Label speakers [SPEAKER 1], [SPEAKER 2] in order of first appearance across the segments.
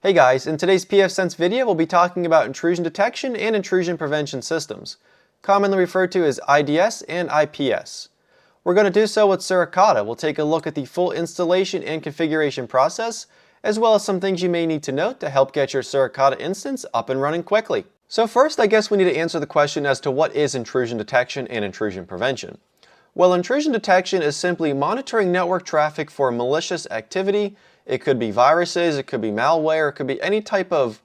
[SPEAKER 1] Hey guys, in today's PFSense video we'll be talking about intrusion detection and intrusion prevention systems, commonly referred to as IDS and IPS. We're going to do so with Suricata. We'll take a look at the full installation and configuration process, as well as some things you may need to note to help get your Suricata instance up and running quickly. So first, I guess we need to answer the question as to what is intrusion detection and intrusion prevention. Well, intrusion detection is simply monitoring network traffic for malicious activity. It could be viruses, it could be malware, it could be any type of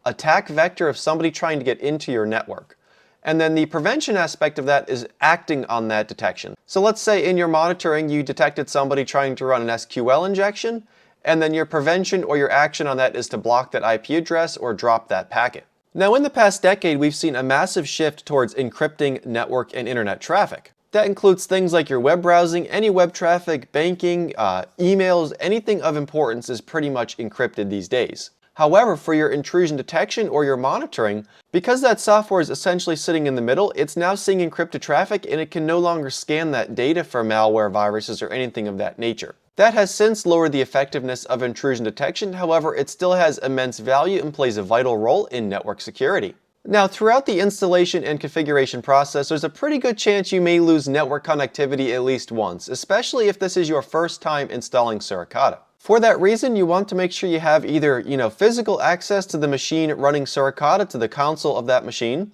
[SPEAKER 1] attack vector of somebody trying to get into your network. And then the prevention aspect of that is acting on that detection. So let's say in your monitoring you detected somebody trying to run an SQL injection, and then your prevention or your action on that is to block that IP address or drop that packet. Now, in the past decade, we've seen a massive shift towards encrypting network and internet traffic. That includes things like your web browsing, any web traffic, banking, emails, anything of importance is pretty much encrypted these days. However, for your intrusion detection or your monitoring, because that software is essentially sitting in the middle, it's now seeing encrypted traffic and it can no longer scan that data for malware, viruses, or anything of that nature. That has since lowered the effectiveness of intrusion detection. However, it still has immense value and plays a vital role in network security. Now, throughout the installation and configuration process, there's a pretty good chance you may lose network connectivity at least once, especially if this is your first time installing Suricata. For that reason, you want to make sure you have either, physical access to the machine running Suricata to the console of that machine,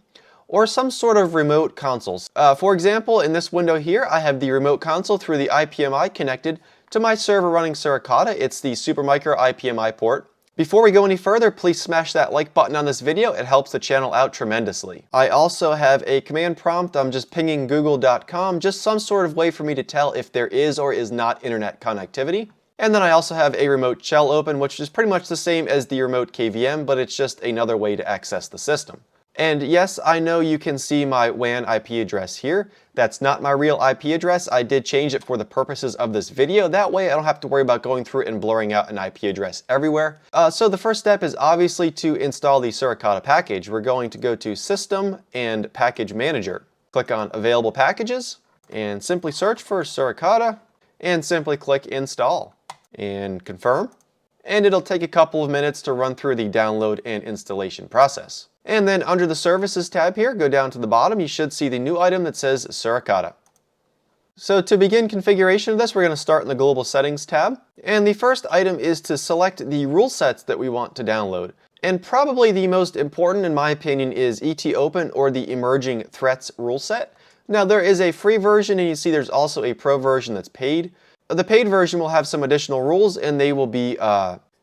[SPEAKER 1] or some sort of remote consoles. For example, in this window here, I have the remote console through the IPMI connected to my server running Suricata. It's the Supermicro IPMI port. Before we go any further, please smash that like button on this video. It helps the channel out tremendously. I also have a command prompt. I'm just pinging google.com, just some sort of way for me to tell if there is or is not internet connectivity. And then I also have a remote shell open, which is pretty much the same as the remote KVM, but it's just another way to access the system. And yes, I know you can see my WAN IP address here. That's not my real IP address. I did change it for the purposes of this video. That way I don't have to worry about going through and blurring out an IP address everywhere. So the first step is obviously to install the Suricata package. We're going to go to System and Package Manager. Click on Available Packages and simply search for Suricata and simply click Install and Confirm. And it'll take a couple of minutes to run through the download and installation process. And then under the Services tab here, go down to the bottom, you should see the new item that says Suricata. So to begin configuration of this, we're going to start in the Global Settings tab. And the first item is to select the rule sets that we want to download. And probably the most important, in my opinion, is ET Open or the Emerging Threats rule set. Now, there is a free version, and you see there's also a pro version that's paid. The paid version will have some additional rules, and they will be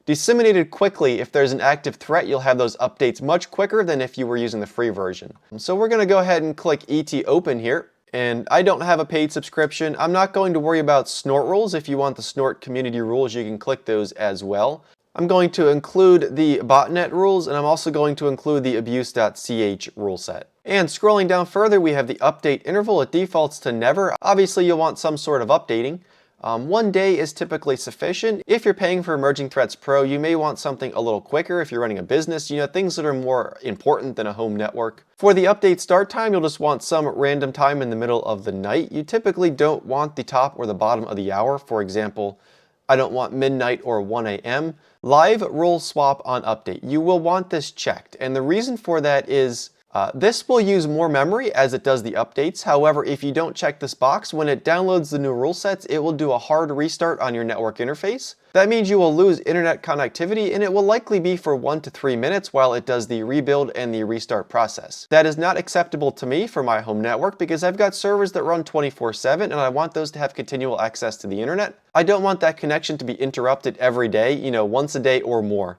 [SPEAKER 1] disseminated quickly. If there's an active threat, you'll have those updates much quicker than if you were using the free version. So we're going to go ahead and click ET Open here. And I don't have a paid subscription. I'm not going to worry about snort rules. If you want the snort community rules, you can click those as well. I'm going to include the botnet rules, and I'm also going to include the abuse.ch rule set. And scrolling down further, we have the update interval. It defaults to never. Obviously, you'll want some sort of updating. 1 day is typically sufficient. If you're paying for Emerging Threats Pro, you may want something a little quicker if you're running a business, things that are more important than a home network. For the update start time, you'll just want some random time in the middle of the night. You typically don't want the top or the bottom of the hour. For example, I don't want midnight or 1 a.m. Live rule swap on update. You will want this checked. And the reason for that is this will use more memory as it does the updates. However, if you don't check this box, when it downloads the new rule sets, it will do a hard restart on your network interface. That means you will lose internet connectivity, and it will likely be for 1 to 3 minutes while it does the rebuild and the restart process. That is not acceptable to me for my home network because I've got servers that run 24/7 and I want those to have continual access to the internet. I don't want that connection to be interrupted every day, once a day or more.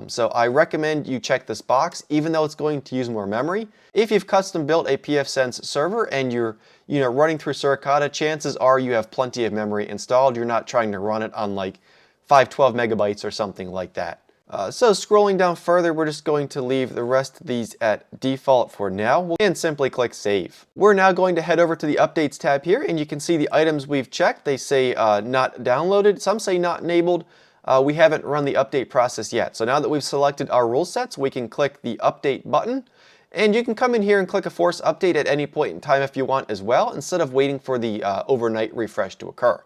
[SPEAKER 1] So I recommend you check this box, even though it's going to use more memory. If you've custom built a PFSense server and you're running through Suricata, chances are you have plenty of memory installed. You're not trying to run it on like 512 megabytes or something like that. So scrolling down further, we're just going to leave the rest of these at default for now and simply click Save. We're now going to head over to the Updates tab here, and you can see the items we've checked. They say not downloaded, some say not enabled. We haven't run the update process yet. So now that we've selected our rule sets, we can click the Update button. And you can come in here and click a Force Update at any point in time if you want as well, instead of waiting for the overnight refresh to occur.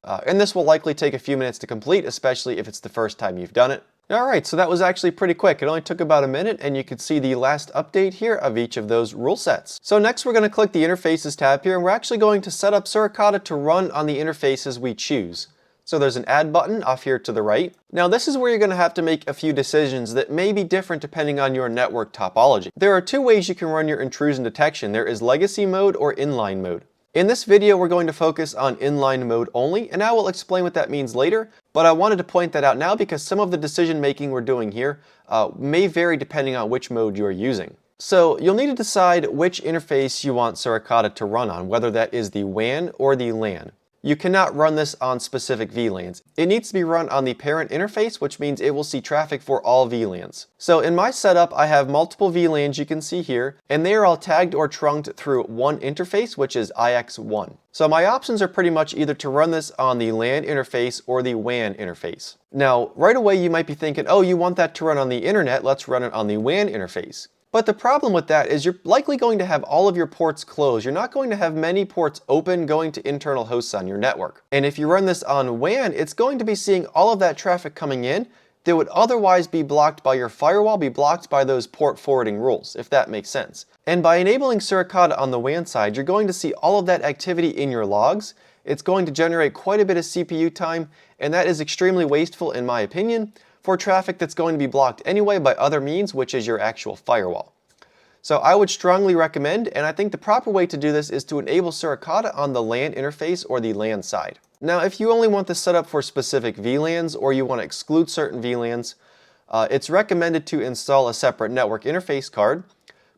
[SPEAKER 1] And this will likely take a few minutes to complete, especially if it's the first time you've done it. Alright, so that was actually pretty quick. It only took about a minute, and you could see the last update here of each of those rule sets. So next we're going to click the Interfaces tab here, and we're actually going to set up Suricata to run on the interfaces we choose. So there's an Add button off here to the right. Now this is where you're going to have to make a few decisions that may be different depending on your network topology. There are two ways you can run your intrusion detection. There is Legacy mode or Inline mode. In this video, we're going to focus on inline mode only, and I will explain what that means later, but I wanted to point that out now because some of the decision making we're doing here may vary depending on which mode you're using. So you'll need to decide which interface you want Suricata to run on, whether that is the WAN or the LAN. You cannot run this on specific VLANs. It needs to be run on the parent interface, which means it will see traffic for all VLANs. So in my setup, I have multiple VLANs you can see here, and they are all tagged or trunked through one interface, which is IX1. So my options are pretty much either to run this on the LAN interface or the WAN interface. Now, right away you might be thinking, oh, you want that to run on the internet, let's run it on the WAN interface. But the problem with that is you're likely going to have all of your ports closed. You're not going to have many ports open going to internal hosts on your network. And if you run this on WAN, it's going to be seeing all of that traffic coming in that would otherwise be blocked by your firewall, be blocked by those port forwarding rules, if that makes sense. And by enabling Suricata on the WAN side, you're going to see all of that activity in your logs. It's going to generate quite a bit of CPU time, and that is extremely wasteful in my opinion, for traffic that's going to be blocked anyway by other means, which is your actual firewall. So I would strongly recommend, and I think the proper way to do this is to enable Suricata on the LAN interface or the LAN side. Now, if you only want this set up for specific VLANs or you want to exclude certain VLANs, it's recommended to install a separate network interface card.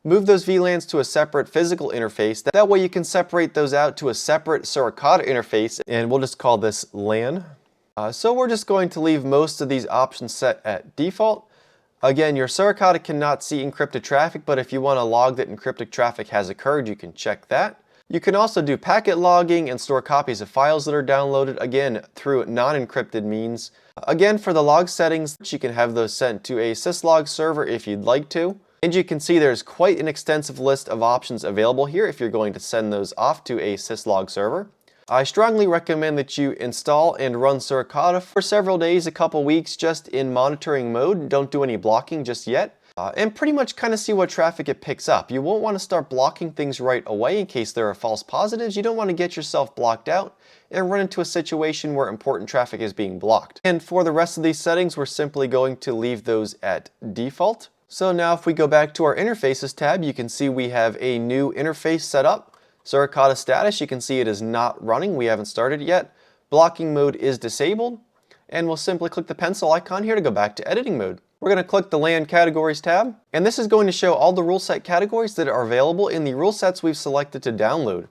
[SPEAKER 1] Move those VLANs to a separate physical interface. That way you can separate those out to a separate Suricata interface, and we'll just call this LAN. So we're just going to leave most of these options set at default. Again, your Suricata cannot see encrypted traffic, but if you want to log that encrypted traffic has occurred, you can check that. You can also do packet logging and store copies of files that are downloaded, again, through non-encrypted means. Again, for the log settings, you can have those sent to a syslog server if you'd like to. And you can see there's quite an extensive list of options available here if you're going to send those off to a syslog server. I strongly recommend that you install and run Suricata for several days, a couple weeks, just in monitoring mode. Don't do any blocking just yet. And pretty much kind of see what traffic it picks up. You won't want to start blocking things right away in case there are false positives. You don't want to get yourself blocked out and run into a situation where important traffic is being blocked. And for the rest of these settings, we're simply going to leave those at default. So now if we go back to our Interfaces tab, you can see we have a new interface set up. Suricata status, you can see it is not running. We haven't started yet. Blocking mode is disabled. And we'll simply click the pencil icon here to go back to editing mode. We're going to click the LAN categories tab. And this is going to show all the rule set categories that are available in the rule sets we've selected to download.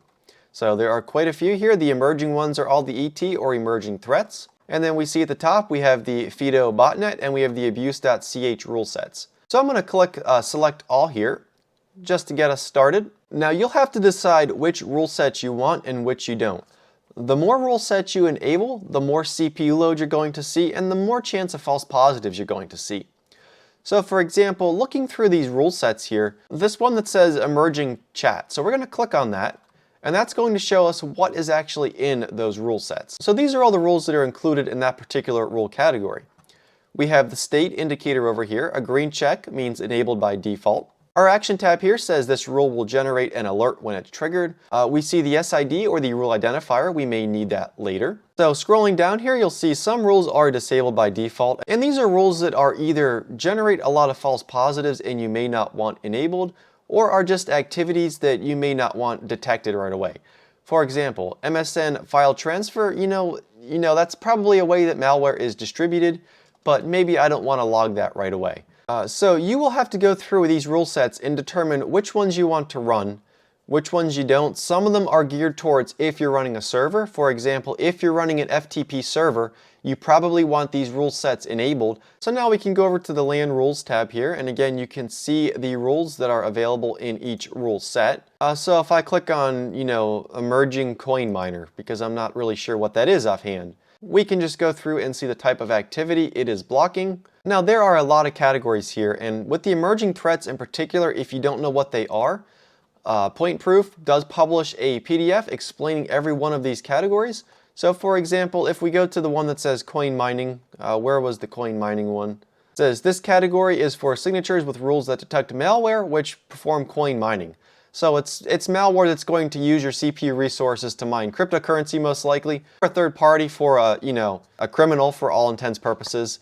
[SPEAKER 1] So there are quite a few here. The emerging ones are all the ET or emerging threats. And then we see at the top we have the Fido botnet and we have the abuse.ch rule sets. So I'm going to click select all here just to get us started. Now you'll have to decide which rule sets you want and which you don't. The more rule sets you enable, the more CPU load you're going to see and the more chance of false positives you're going to see. So for example, looking through these rule sets here, this one that says emerging chat. So we're going to click on that, and that's going to show us what is actually in those rule sets. So these are all the rules that are included in that particular rule category. We have the state indicator over here. A green check means enabled by default. Our action tab here says this rule will generate an alert when it's triggered. We see the SID or the rule identifier. We may need that later. So scrolling down here, you'll see some rules are disabled by default. And these are rules that are either generate a lot of false positives and you may not want enabled, or are just activities that you may not want detected right away. For example, MSN file transfer, you know that's probably a way that malware is distributed, but maybe I don't want to log that right away. So you will have to go through these rule sets and determine which ones you want to run, which ones you don't. Some of them are geared towards if you're running a server. For example, if you're running an FTP server, you probably want these rule sets enabled. So now we can go over to the LAN rules tab here, and again you can see the rules that are available in each rule set. So if I click on, emerging coin miner, because I'm not really sure what that is offhand, we can just go through and see the type of activity it is blocking. Now there are a lot of categories here, and with the emerging threats in particular, if you don't know what they are, Point Proof does publish a PDF explaining every one of these categories. So for example, if we go to the one that says coin mining, where was the coin mining one? It says this category is for signatures with rules that detect malware which perform coin mining. So it's malware that's going to use your CPU resources to mine cryptocurrency most likely, or a third party for a criminal for all intents purposes.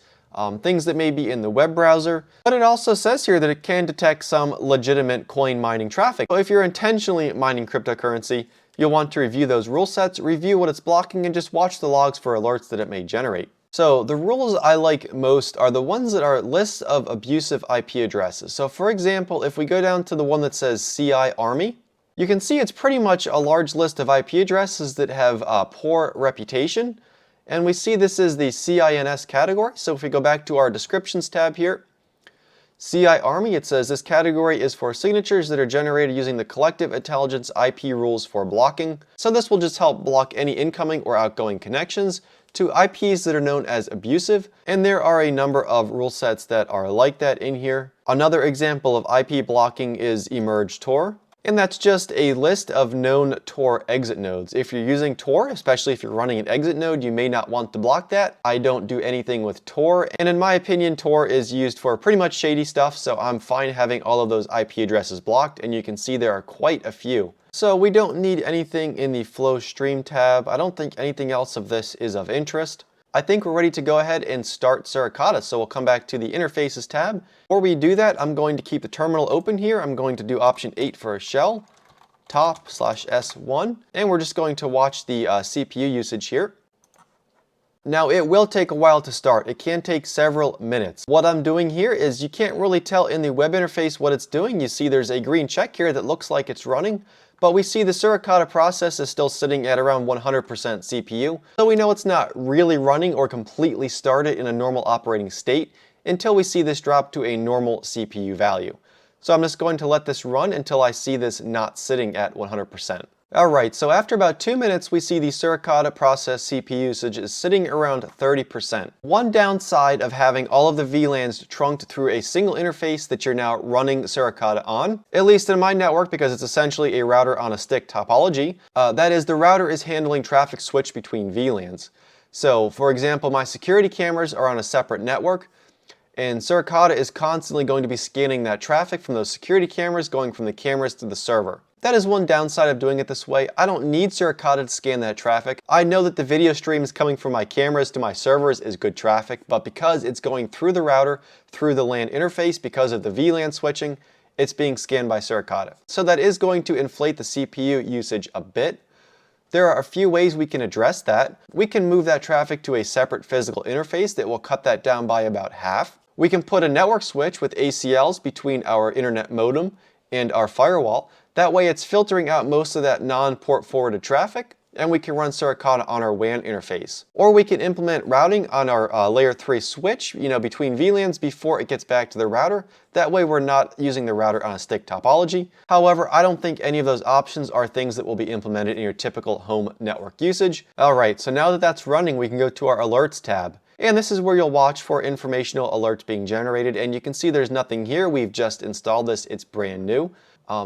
[SPEAKER 1] Things that may be in the web browser. But it also says here that it can detect some legitimate coin mining traffic. So if you're intentionally mining cryptocurrency, you'll want to review those rule sets, review what it's blocking, and just watch the logs for alerts that it may generate. So the rules I like most are the ones that are lists of abusive IP addresses. So for example, if we go down to the one that says CI Army, you can see it's pretty much a large list of IP addresses that have poor reputation. And we see this is the CINS category. So if we go back to our descriptions tab here, CI Army, it says this category is for signatures that are generated using the collective intelligence IP rules for blocking. So this will just help block any incoming or outgoing connections to IPs that are known as abusive, and there are a number of rule sets that are like that in here. Another example of IP blocking is emerge Tor, and that's just a list of known Tor exit nodes. If you're using Tor, especially if you're running an exit node, you may not want to block that. I don't do anything with Tor, and in my opinion, Tor is used for pretty much shady stuff, so I'm fine having all of those IP addresses blocked, and you can see there are quite a few. So we don't need anything in the flow stream tab. I don't think anything else of this is of interest. I think we're ready to go ahead and start Suricata. So we'll come back to the interfaces tab. Before we do that, I'm going to keep the terminal open here. I'm going to do option 8 for a shell, top/S1, and we're just going to watch the CPU usage here. Now it will take a while to start. It can take several minutes. What I'm doing here is you can't really tell in the web interface what it's doing. You see there's a green check here that looks like it's running, but we see the Suricata process is still sitting at around 100% CPU. So we know it's not really running or completely started in a normal operating state until we see this drop to a normal CPU value. So I'm just going to let this run until I see this not sitting at 100%. Alright, so after about 2 minutes, we see the Suricata process CPU usage is sitting around 30%. One downside of having all of the VLANs trunked through a single interface that you're now running Suricata on, at least in my network because it's essentially a router on a stick topology, that is the router is handling traffic switch between VLANs. So for example, my security cameras are on a separate network, and Suricata is constantly going to be scanning that traffic from those security cameras going from the cameras to the server. That is one downside of doing it this way. I don't need Suricata to scan that traffic. I know that the video streams coming from my cameras to my servers is good traffic, but because it's going through the router, through the LAN interface, because of the VLAN switching, it's being scanned by Suricata. So that is going to inflate the CPU usage a bit. There are a few ways we can address that. We can move that traffic to a separate physical interface that will cut that down by about half. We can put a network switch with ACLs between our internet modem and our firewall. That way it's filtering out most of that non-port forwarded traffic, and we can run Suricata on our WAN interface. Or we can implement routing on our layer 3 switch, between VLANs before it gets back to the router. That way we're not using the router on a stick topology. However, I don't think any of those options are things that will be implemented in your typical home network usage. Alright, so now that that's running, we can go to our alerts tab. And this is where you'll watch for informational alerts being generated, and you can see there's nothing here. We've just installed this, it's brand new.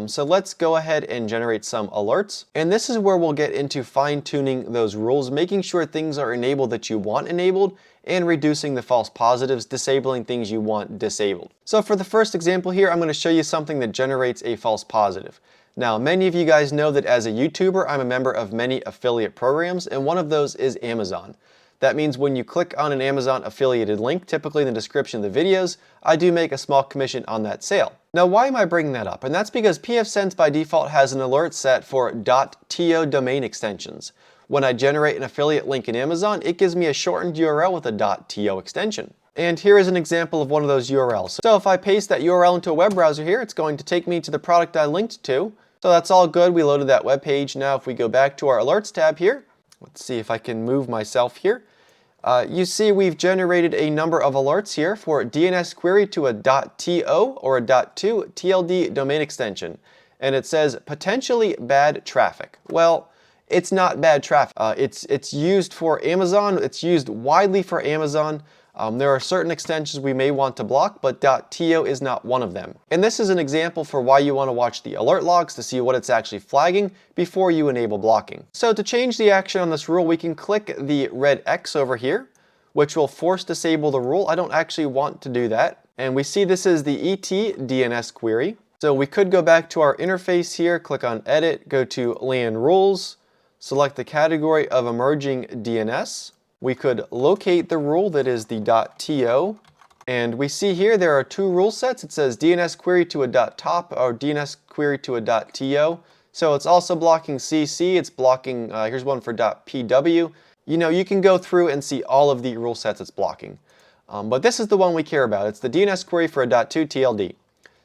[SPEAKER 1] So let's go ahead and generate some alerts. And this is where we'll get into fine-tuning those rules, making sure things are enabled that you want enabled, and reducing the false positives, disabling things you want disabled. So for the first example here, I'm going to show you something that generates a false positive. Now, many of you guys know that as a YouTuber, I'm a member of many affiliate programs, and one of those is Amazon. That means when you click on an Amazon affiliated link, typically in the description of the videos, I do make a small commission on that sale. Now, why am I bringing that up? And that's because PFSense by default has an alert set for .to domain extensions. When I generate an affiliate link in Amazon, it gives me a shortened URL with a .to extension. And here is an example of one of those URLs. So if I paste that URL into a web browser here, it's going to take me to the product I linked to. So that's all good. We loaded that web page. Now if we go back to our alerts tab here, let's see if I can move myself here. You see we've generated a number of alerts here for DNS query to a .to or a .to TLD domain extension. And it says potentially bad traffic. Well, it's not bad traffic. It's used for Amazon. It's used widely for Amazon. There are certain extensions we may want to block, but .to is not one of them. And this is an example for why you want to watch the alert logs to see what it's actually flagging before you enable blocking. So to change the action on this rule, we can click the red X over here. which will force disable the rule. I don't actually want to do that. And we see this is the ET DNS query. So we could go back to our interface here, click on Edit, go to LAN Rules, select the category of emerging DNS. We could locate the rule that is the .to, and we see here there are two rule sets. It says DNS query to a .top or DNS query to a .to. So it's also blocking CC, it's blocking, here's one for .pw. You know, you can go through and see all of the rule sets it's blocking. But this is the one we care about. It's the DNS query for a .to TLD.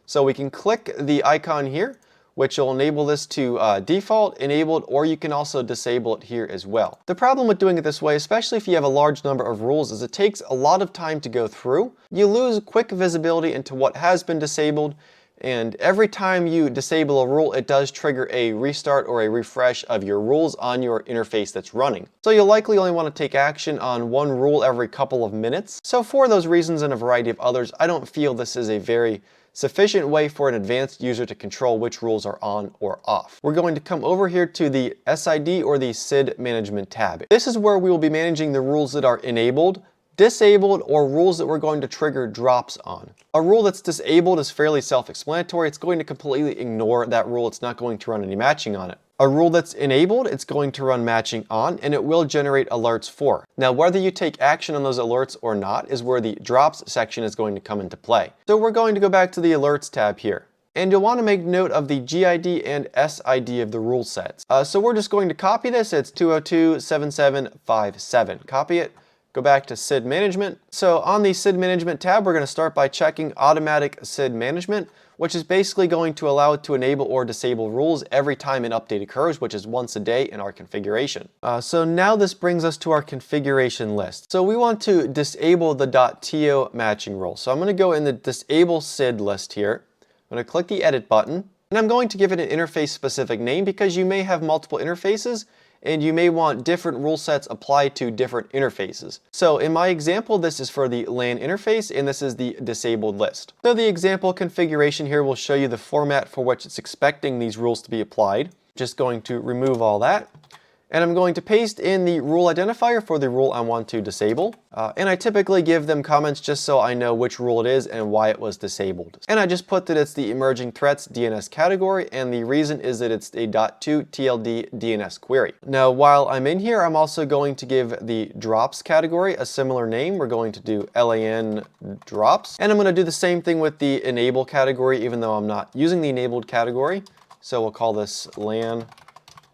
[SPEAKER 1] So we can click the icon here, which will enable this to default, enabled, or you can also disable it here as well. The problem with doing it this way, especially if you have a large number of rules, is it takes a lot of time to go through. You lose quick visibility into what has been disabled, and every time you disable a rule, it does trigger a restart or a refresh of your rules on your interface that's running. So you'll likely only want to take action on one rule every couple of minutes. So for those reasons and a variety of others, I don't feel this is a very sufficient way for an advanced user to control which rules are on or off. We're going to come over here to the SID or the SID Management tab. This is where we will be managing the rules that are enabled, disabled, or rules that we're going to trigger drops on. A rule that's disabled is fairly self-explanatory. It's going to completely ignore that rule. It's not going to run any matching on it. A rule that's enabled, it's going to run matching on, and it will generate alerts for. Now, whether you take action on those alerts or not is where the drops section is going to come into play. So we're going to go back to the alerts tab here. And you'll want to make note of the GID and SID of the rule sets. So we're just going to copy this. It's 202.7757. Copy it. Go back to SID Management. So on the SID Management tab, we're going to start by checking Automatic SID Management, which is basically going to allow it to enable or disable rules every time an update occurs, which is once a day in our configuration. So now this brings us to our configuration list. So we want to disable the .to matching rule. So I'm going to go in the Disable SID list here. I'm going to click the Edit button, and I'm going to give it an interface-specific name because you may have multiple interfaces, and you may want different rule sets applied to different interfaces. So in my example, this is for the LAN interface, and this is the disabled list. So the example configuration here will show you the format for which it's expecting these rules to be applied. Just going to remove all that. And I'm going to paste in the rule identifier for the rule I want to disable. And I typically give them comments just so I know which rule it is and why it was disabled. And I just put that it's the emerging threats DNS category, and the reason is that it's a .to TLD DNS query. Now, while I'm in here, I'm also going to give the drops category a similar name. We're going to do LAN drops. And I'm going to do the same thing with the enable category, even though I'm not using the enabled category. So we'll call this LAN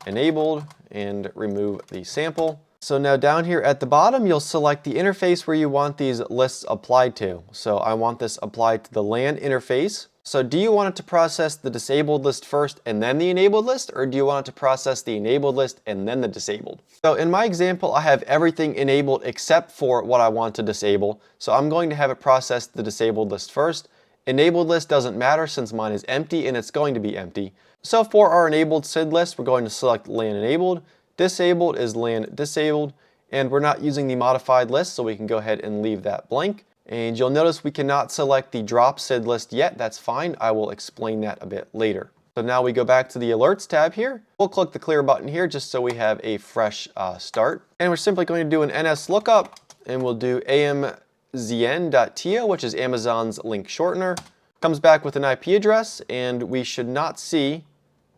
[SPEAKER 1] enabled and remove the sample. So now down here at the bottom, you'll select the interface where you want these lists applied to. So I want this applied to the LAN interface. So do you want it to process the disabled list first and then the enabled list, or do you want it to process the enabled list and then the disabled? So in my example, I have everything enabled except for what I want to disable. So I'm going to have it process the disabled list first. Enabled list doesn't matter since mine is empty, and it's going to be empty. So for our enabled SID list, we're going to select LAN enabled. Disabled is LAN disabled, and we're not using the modified list, so we can go ahead and leave that blank. And you'll notice we cannot select the drop SID list yet. That's fine. I will explain that a bit later. So now we go back to the alerts tab here. We'll click the clear button here just so we have a fresh start. And we're simply going to do an NS lookup, and we'll do amzn.to, which is Amazon's link shortener. Comes back with an IP address, and we should not see,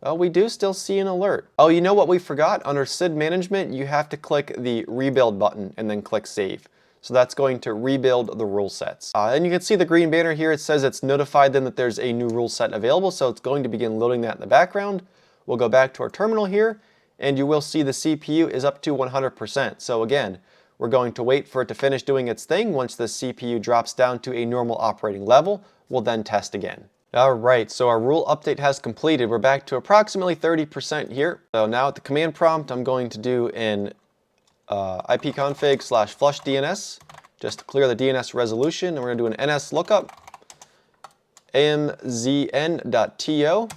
[SPEAKER 1] well, we do still see an alert. Oh, you know what we forgot? Under SID Management, you have to click the rebuild button and then click save. So that's going to rebuild the rule sets. And you can see the green banner here. It says it's notified them that there's a new rule set available, so it's going to begin loading that in the background. We'll go back to our terminal here, and you will see the CPU is up to 100%. So again, we're going to wait for it to finish doing its thing. Once the CPU drops down to a normal operating level, we'll then test again. All right, so our rule update has completed. We're back to approximately 30% here. So now at the command prompt, I'm going to do an ipconfig/flush DNS just to clear the DNS resolution, and we're going to do an NS lookup, amzn.to.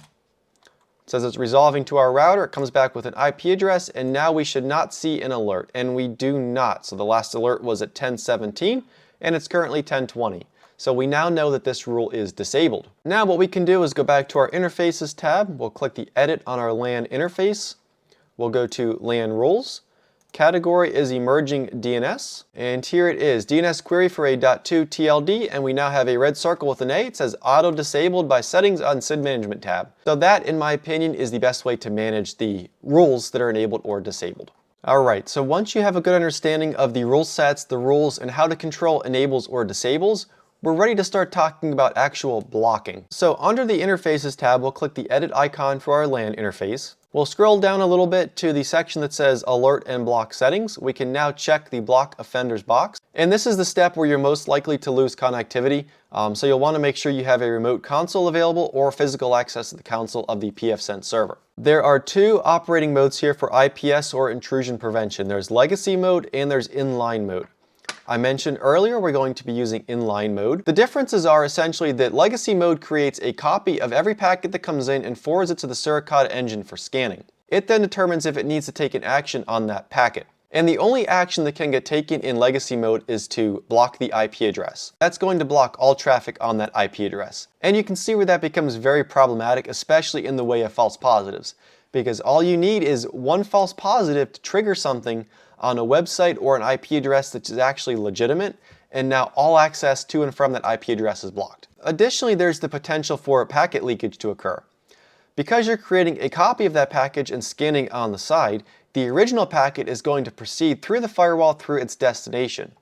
[SPEAKER 1] It says it's resolving to our router. It comes back with an IP address, and now we should not see an alert, and we do not. So the last alert was at 10:17, and it's currently 10:20. So we now know that this rule is disabled. Now what we can do is go back to our Interfaces tab. We'll click the Edit on our LAN interface. We'll go to LAN Rules. Category is emerging DNS, and here it is, DNS query for a .2 TLD, and we now have a red circle with an A. It says auto disabled by settings on SID Management tab. So that, in my opinion, is the best way to manage the rules that are enabled or disabled. Alright, so once you have a good understanding of the rule sets, the rules, and how to control enables or disables, we're ready to start talking about actual blocking. So under the Interfaces tab, we'll click the edit icon for our LAN interface. We'll scroll down a little bit to the section that says Alert and Block Settings. We can now check the Block Offenders box. And this is the step where you're most likely to lose connectivity. So you'll want to make sure you have a remote console available or physical access to the console of the PFSense server. There are two operating modes here for IPS or intrusion prevention. There's Legacy mode and there's Inline mode. I mentioned earlier we're going to be using inline mode. The differences are essentially that legacy mode creates a copy of every packet that comes in and forwards it to the Suricata engine for scanning. It then determines if it needs to take an action on that packet. And the only action that can get taken in legacy mode is to block the IP address. That's going to block all traffic on that IP address. And you can see where that becomes very problematic, especially in the way of false positives. Because all you need is one false positive to trigger something on a website or an IP address that is actually legitimate, and now all access to and from that IP address is blocked. Additionally, there's the potential for packet leakage to occur. Because you're creating a copy of that package and scanning on the side, the original packet is going to proceed through the firewall through its destination.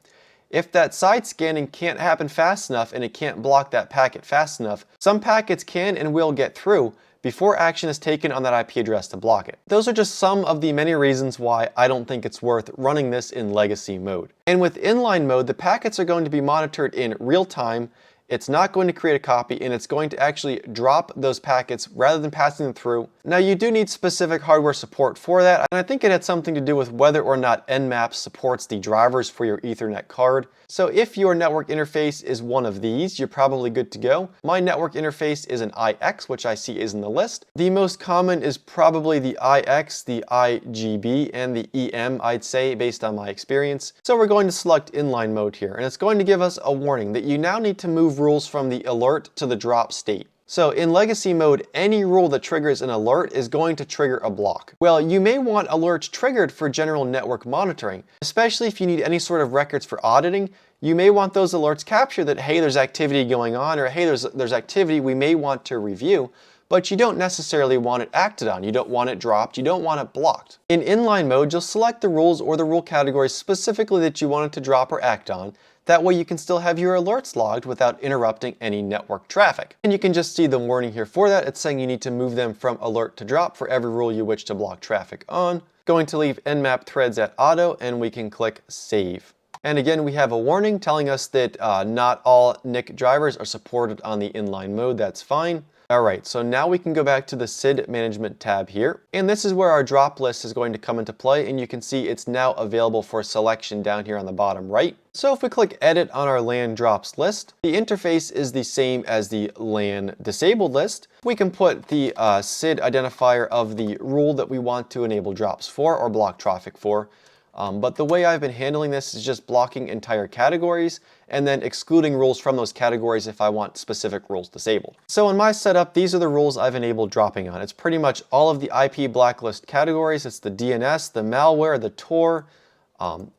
[SPEAKER 1] If that side scanning can't happen fast enough and it can't block that packet fast enough, some packets can and will get through before action is taken on that IP address to block it. Those are just some of the many reasons why I don't think it's worth running this in legacy mode. And with inline mode, the packets are going to be monitored in real time. It's not going to create a copy, and it's going to actually drop those packets rather than passing them through. Now, you do need specific hardware support for that, and I think it had something to do with whether or not Nmap supports the drivers for your Ethernet card. So if your network interface is one of these, you're probably good to go. My network interface is an IX, which I see is in the list. The most common is probably the IX, the IGB, and the EM, I'd say, based on my experience. So we're going to select inline mode here, and it's going to give us a warning that you now need to move rules from the alert to the drop state. So in legacy mode, any rule that triggers an alert is going to trigger a block. Well, you may want alerts triggered for general network monitoring, especially if you need any sort of records for auditing. You may want those alerts captured that, hey, there's activity going on, or hey, there's activity we may want to review, but you don't necessarily want it acted on. You don't want it dropped. You don't want it blocked. In inline mode, you'll select the rules or the rule categories specifically that you want it to drop or act on. That way you can still have your alerts logged without interrupting any network traffic. And you can just see the warning here for that. It's saying you need to move them from alert to drop for every rule you wish to block traffic on. Going to leave Nmap threads at auto, and we can click save. And again, we have a warning telling us that not all NIC drivers are supported on the inline mode. That's fine. Alright, so now we can go back to the SID Management tab here, and this is where our drop list is going to come into play, and you can see it's now available for selection down here on the bottom right. So if we click edit on our LAN drops list, the interface is the same as the LAN disabled list. We can put the SID identifier of the rule that we want to enable drops for or block traffic for. But the way I've been handling this is just blocking entire categories and then excluding rules from those categories if I want specific rules disabled. So in my setup, these are the rules I've enabled dropping on. It's pretty much all of the IP blacklist categories. It's the DNS, the malware, the Tor,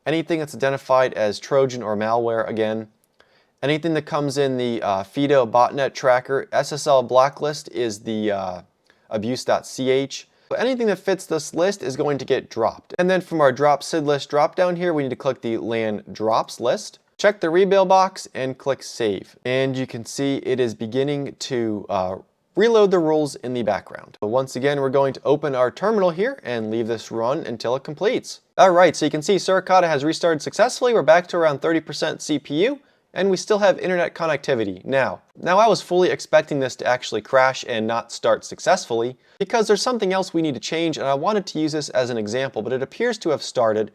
[SPEAKER 1] anything that's identified as Trojan or malware again. Anything that comes in the FIDO botnet tracker. SSL blacklist is the abuse.ch. Anything that fits this list is going to get dropped. And then from our drop SID list drop down here, we need to click the LAN drops list, check the rebuild box, and click save. And you can see it is beginning to reload the rules in the background. But once again, we're going to open our terminal here and leave this run until it completes. Alright, so you can see Suricata has restarted successfully. We're back to around 30% CPU. And we still have internet connectivity now. Now I was fully expecting this to actually crash and not start successfully because there's something else we need to change, and I wanted to use this as an example, but it appears to have started.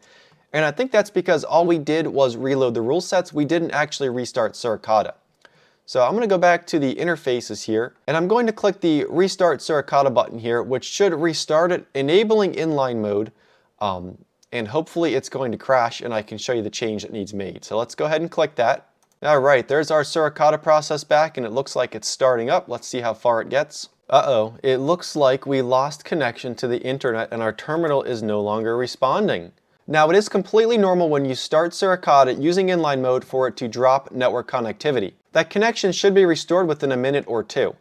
[SPEAKER 1] And I think that's because all we did was reload the rule sets. We didn't actually restart Suricata. So I'm going to go back to the interfaces here, and I'm going to click the Restart Suricata button here, which should restart it, enabling inline mode. And hopefully it's going to crash and I can show you the change that needs made. So let's go ahead and click that. Alright, there's our Suricata process back, and it looks like it's starting up. Let's see how far it gets. Uh-oh, it looks like we lost connection to the internet and our terminal is no longer responding. Now, it is completely normal when you start Suricata using inline mode for it to drop network connectivity. That connection should be restored within a minute or two.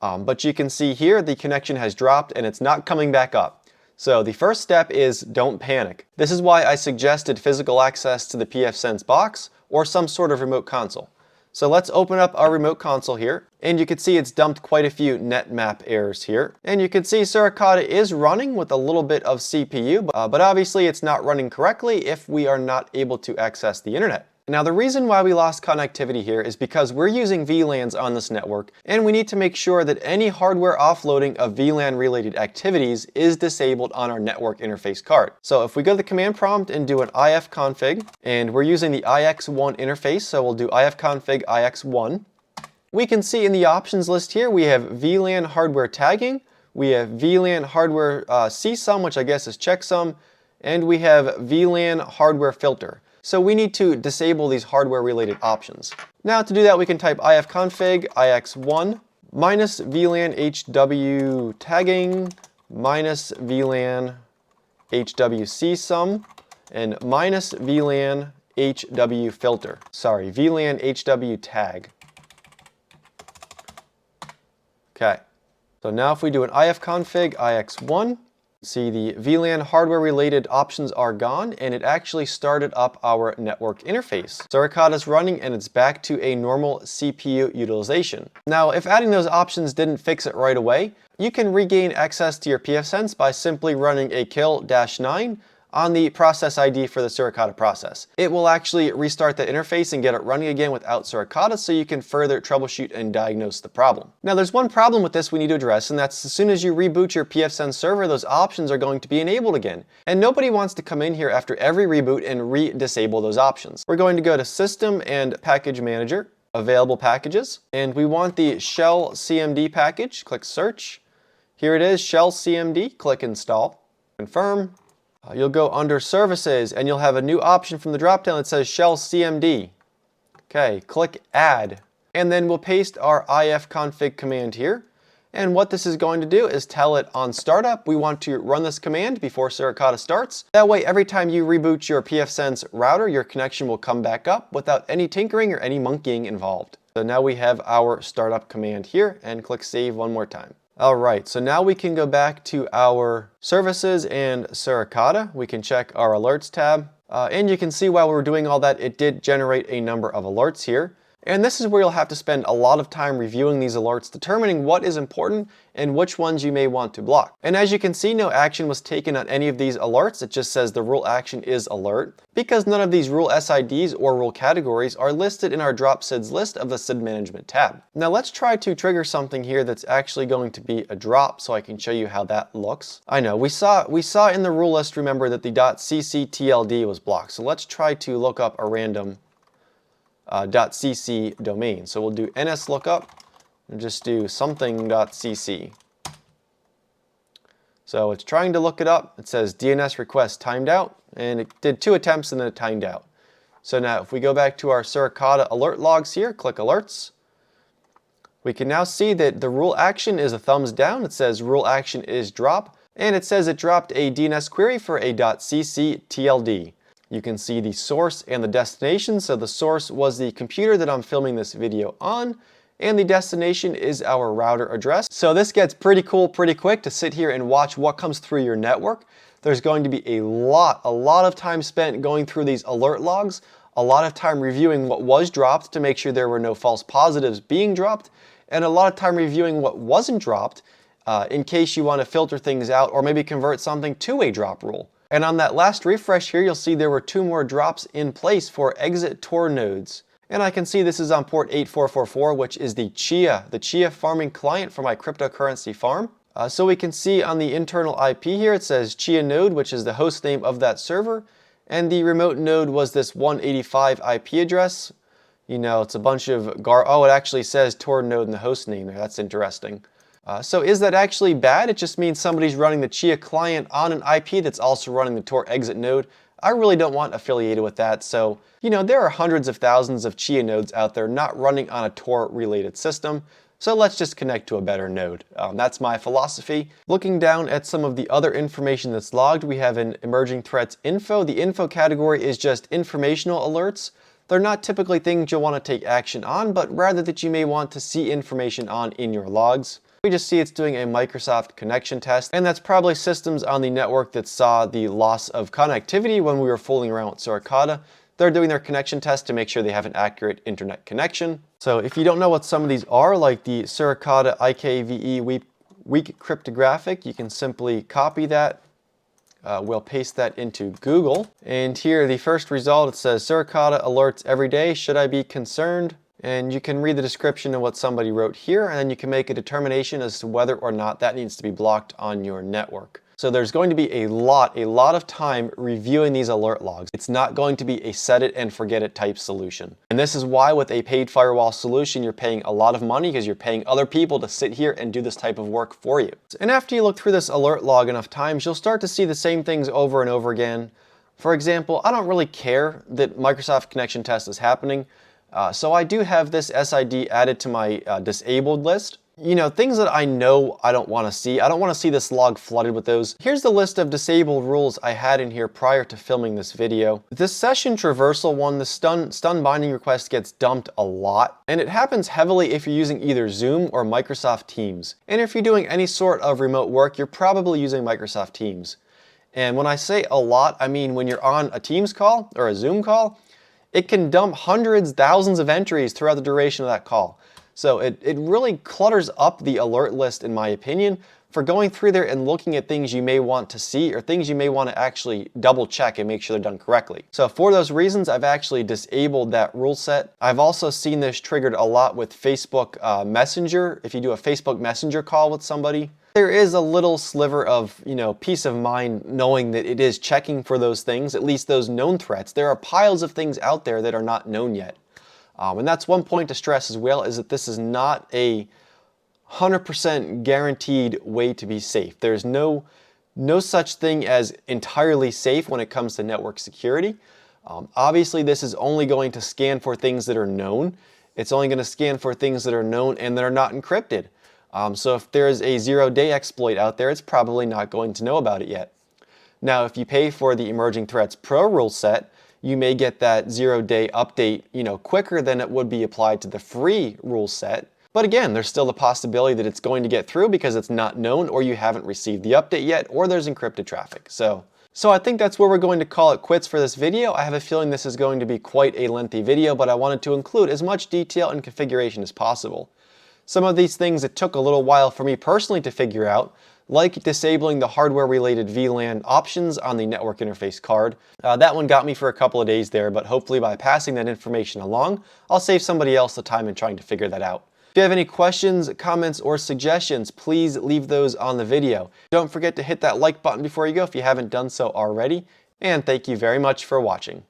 [SPEAKER 1] But you can see here the connection has dropped and it's not coming back up. So the first step is don't panic. This is why I suggested physical access to the PFSense box or some sort of remote console. So let's open up our remote console here, and you can see it's dumped quite a few netmap errors here. And you can see Suricata is running with a little bit of CPU, but obviously it's not running correctly if we are not able to access the internet. Now, the reason why we lost connectivity here is because we're using VLANs on this network, and we need to make sure that any hardware offloading of VLAN related activities is disabled on our network interface card. So if we go to the command prompt and do an ifconfig, and we're using the ix1 interface, so we'll do ifconfig ix1, we can see in the options list here we have VLAN hardware tagging, we have VLAN hardware csum, which I guess is checksum, and we have VLAN hardware filter. So we need to disable these hardware related options. Now to do that, we can type ifconfig ix1 minus VLAN HW tagging minus VLAN HW csum and minus VLAN HW filter. Sorry, VLAN HW tag. Okay, so now if we do an ifconfig ix1, see the VLAN hardware related options are gone, and it actually started up our network interface. Suricata is running and it's back to a normal CPU utilization. Now, if adding those options didn't fix it right away, you can regain access to your PFSense by simply running a kill-9 on the process ID for the Suricata process. It will actually restart the interface and get it running again without Suricata, so you can further troubleshoot and diagnose the problem. Now, there's one problem with this we need to address, and that's as soon as you reboot your PFSense server, those options are going to be enabled again. And nobody wants to come in here after every reboot and re-disable those options. We're going to go to System and Package Manager, Available Packages, and we want the Shell CMD package. Click Search. Here it is, Shell CMD. Click Install. Confirm. You'll go under Services and you'll have a new option from the dropdown that says Shell CMD. Okay, click Add. And then we'll paste our ifconfig command here. And what this is going to do is tell it on startup, we want to run this command before Suricata starts. That way, every time you reboot your PFSense router, your connection will come back up without any tinkering or any monkeying involved. So now we have our startup command here, and click Save one more time. Alright, so now we can go back to our services and Suricata. We can check our alerts tab. And you can see while we're doing all that, it did generate a number of alerts here. And this is where you'll have to spend a lot of time reviewing these alerts, determining what is important and which ones you may want to block. And as you can see, no action was taken on any of these alerts. It just says the rule action is alert, because none of these rule SIDs or rule categories are listed in our drop SIDs list of the SID Management tab. Now let's try to trigger something here that's actually going to be a drop so I can show you how that looks. I know, we saw in the rule list, remember, that the .ccTLD was blocked. So let's try to look up a random .cc domain. So we'll do nslookup and just do something.cc. So it's trying to look it up. It says DNS request timed out, and it did 2 attempts and then it timed out. So now if we go back to our Suricata alert logs here, click alerts, we can now see that the rule action is a thumbs down. It says rule action is drop, and it says it dropped a DNS query for a .ccTLD. You can see the source and the destination. So the source was the computer that I'm filming this video on, and the destination is our router address. So this gets pretty cool pretty quick to sit here and watch what comes through your network. There's going to be a lot of time spent going through these alert logs, a lot of time reviewing what was dropped to make sure there were no false positives being dropped, and a lot of time reviewing what wasn't dropped in case you want to filter things out or maybe convert something to a drop rule. And on that last refresh here, you'll see there were 2 more drops in place for exit Tor nodes. And I can see this is on port 8444, which is the Chia farming client for my cryptocurrency farm. So we can see on the internal IP here, it says Chia node, which is the host name of that server. And the remote node was this 185 IP address. You know, it's a bunch of oh, it actually says Tor node in the host name there. That's interesting. So is that actually bad? It just means somebody's running the Chia client on an IP that's also running the Tor exit node. I really don't want affiliated with that. So, there are hundreds of thousands of Chia nodes out there not running on a Tor-related system. So let's just connect to a better node. That's my philosophy. Looking down at some of the other information that's logged, we have an emerging threats info. The info category is just informational alerts. They're not typically things you'll want to take action on, but rather that you may want to see information on in your logs. We just see it's doing a Microsoft connection test, and that's probably systems on the network that saw the loss of connectivity when we were fooling around with Suricata. They're doing their connection test to make sure they have an accurate internet connection. So if you don't know what some of these are, like the Suricata IKVE weak cryptographic, you can simply copy that. We'll paste that into Google. And here, the first result, it says Suricata alerts every day. Should I be concerned? And you can read the description of what somebody wrote here, and then you can make a determination as to whether or not that needs to be blocked on your network. So there's going to be a lot of time reviewing these alert logs. It's not going to be a set it and forget it type solution. And this is why with a paid firewall solution, you're paying a lot of money because you're paying other people to sit here and do this type of work for you. And after you look through this alert log enough times, you'll start to see the same things over and over again. For example, I don't really care that Microsoft connection test is happening. So I do have this SID added to my disabled list. Things that I know I don't want to see. I don't want to see this log flooded with those. Here's the list of disabled rules I had in here prior to filming this video. This session traversal one, the stun binding request gets dumped a lot, and it happens heavily if you're using either Zoom or Microsoft Teams. And if you're doing any sort of remote work, you're probably using Microsoft Teams. And when I say a lot, I mean when you're on a Teams call or a Zoom call, it can dump hundreds, thousands of entries throughout the duration of that call. So it really clutters up the alert list, in my opinion, for going through there and looking at things you may want to see or things you may want to actually double check and make sure they're done correctly. So for those reasons, I've actually disabled that rule set. I've also seen this triggered a lot with Facebook Messenger. If you do a Facebook Messenger call with somebody, there is a little sliver of, peace of mind knowing that it is checking for those things, at least those known threats. There are piles of things out there that are not known yet. And that's one point to stress as well, is that this is not a 100% guaranteed way to be safe. There's no such thing as entirely safe when it comes to network security. Obviously, this is only going to scan for things that are known. It's only going to scan for things that are known and that are not encrypted. So if there is a 0-day exploit out there, it's probably not going to know about it yet. Now, if you pay for the Emerging Threats Pro rule set, you may get that 0-day update, quicker than it would be applied to the free rule set. But again, there's still the possibility that it's going to get through because it's not known, or you haven't received the update yet, or there's encrypted traffic. So I think that's where we're going to call it quits for this video. I have a feeling this is going to be quite a lengthy video, but I wanted to include as much detail and configuration as possible. Some of these things it took a little while for me personally to figure out, like disabling the hardware-related VLAN options on the network interface card. That one got me for a couple of days there, but hopefully by passing that information along, I'll save somebody else the time in trying to figure that out. If you have any questions, comments, or suggestions, please leave those on the video. Don't forget to hit that like button before you go if you haven't done so already, and thank you very much for watching.